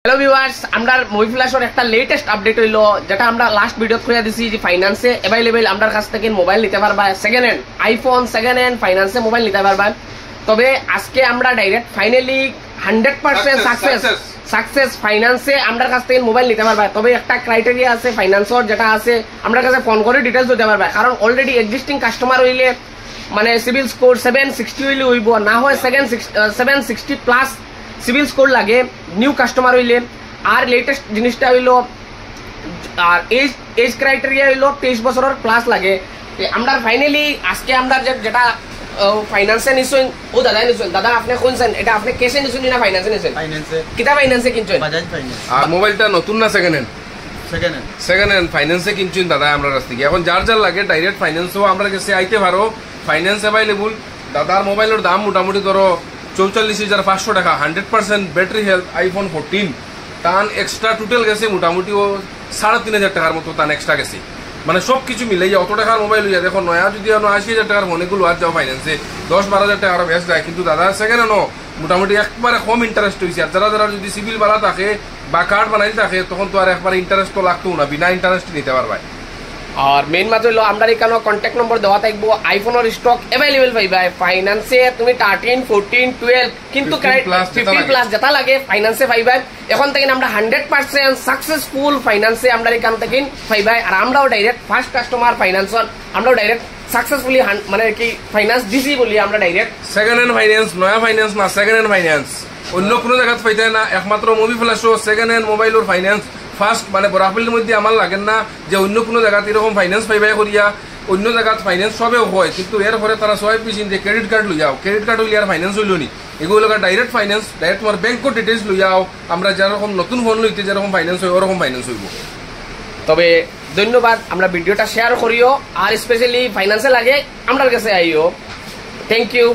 Hello viewers, আমরা movie ফ্ল্যাশের একটা latest update হইলো, যেটা আমরা লাস্ট ভিডিও করে দিছি যে ফাইন্যান্সে অ্যাভেলেবেল আমাদের কাছ থেকে মোবাইল নিতে পারবা, second hand iPhone second hand ফাইন্যান্সে মোবাইল নিতে পারবা। তবে আজকে আমরা ডাইরেক্ট ফাইনালি 100% সাকসেস ফাইন্যান্সে আমাদের কাছ থেকে মোবাইল নিতে পারবা। তবে একটা ক্রাইটেরিয়া আছে ফাইন্যান্সর, যেটা আছে আমাদের কাছে ফোন করে ডিটেলস দিতে পারবা, কারণ অলরেডি এক্সিস্টিং কাস্টমার হইলে মানে সিভিল স্কোর 760 হইলে হইব, না হয় 760 প্লাস সিভিল স্কোর লাগে নিউ কাস্টমার হইলে। আর লেটেস্ট জিনিসটা হইলো আর এজ ক্রাইটেরিয়া হইলো 23 বছরের প্লাস লাগে। আমরা ফাইনালি আজকে আমরা যেটা ফাইন্যান্সে নিছেন, ও দাদা নিছেন, দাদা আপনি কোনছেন, এটা আপনি কেসে নিছেন না ফাইন্যান্সে নিছেন? ফাইন্যান্সে। কিটা ফাইন্যান্সে কিনছেন? বাজাজ ফাইন্যান্স। আর মোবাইলটা নতুন না সেকেন্ড হ্যান্ড? সেকেন্ড হ্যান্ড ফাইন্যান্সে কিনছেন দাদা আমরা কাছ থেকে। এখন যার যার লাগে ডাইরেক্ট ফাইন্যান্সও আমরা কাছে আইতে পারো, ফাইন্যান্স অ্যাভেলেবল। দাদার মোবাইলের দাম মোটামুটি ধরো 44,500 টাকা, 100% ব্যাটারি হেলথ, আইফোন 14। তান এক্সট্রা টোটাল গেছে মোটামুটি ও 3,500 টাকার মতো তান এক্সট্রা গেছে। মানে সব কিছু মিলে অত টাকার মোবাইল হইয়া দেখো, নয়া যদি 80,000 টাকার ফোনগুলো আর যাও ফাইন্যান্সে 10-12,000 টাকা আরো বেশ যায়, কিন্তু দাদা সেকেন্ড হ্যান্ড মোটামুটি একবারে কম ইন্টারেস্ট হয়েছে। আর যারা যারা যদি সিভিল বালা থাকে বা কার্ড বানাই থাকে, তখন তো আর একবার ইন্টারেস্ট তো লাগতো না, বিনা ইন্টারেস্ট নিতে পারবা। আর মেইন মাত্র হলো আমরা এখানে কন্ট্যাক্ট নম্বর দেওয়া থাকবো, আইফোনের স্টক অ্যাভেলেবেল পাইবা। ফাইন্যান্সে তুমি 13, 14, 12 কিন্তু 50 প্লাস যেটা লাগে ফাইন্যান্সে পাইবা। এখন থেকে আমরা 100% সাকসেসফুল ফাইন্যান্সে আমরা এখান থেকে পাইবা। আর আমরাও ডাইরেক্ট ফার্স্ট কাস্টমার ফাইন্যান্সর, আমরাও ডাইরেক্ট সাকসেসফুলি মানে কি ফাইন্যান্স দিছি বলি আমরা ডাইরেক্ট। সেকেন্ড হ্যান্ড ফাইন্যান্স, নয়া ফাইন্যান্স না, সেকেন্ড হ্যান্ড ফাইন্যান্স অন্য কোনো জায়গায় পাইতে না, একমাত্র মুভি ফ্ল্যাশও সেকেন্ড হ্যান্ড মোবাইলের ফাইন্যান্স ফার্স্ট। মানে বরাফিলের মধ্যে আমার লাগেন না যে অন্য কোনো জায়গাতে এরকম ফাইন্যান্স পাইবাই করিয়া, অন্য জায়গাত ফাইন্যান্স সবেও হয়, কিন্তু এর পরে তারা সবাই পিছিয়ে যে ক্রেডিট কার্ড লই যাও, ক্রেডিট কার্ড হইলে আর ফাইন্যান্স হইল নি, এগুলো ডাইরেক্ট ফাইন্যান্স, ডাইরেক্ট তোমার ব্যাংকের ডিটেলস লই যাও। আমরা যেরকম নতুন ফোন লইতে যেরকম ফাইন্যান্স হয় ওরকম ফাইন্যান্স হইব। তবে ধন্যবাদ, আমরা ভিডিওটা শেয়ার করিও, আর স্পেশালি ফাইন্যান্সে লাগে আমার কাছে আইও। Thank you.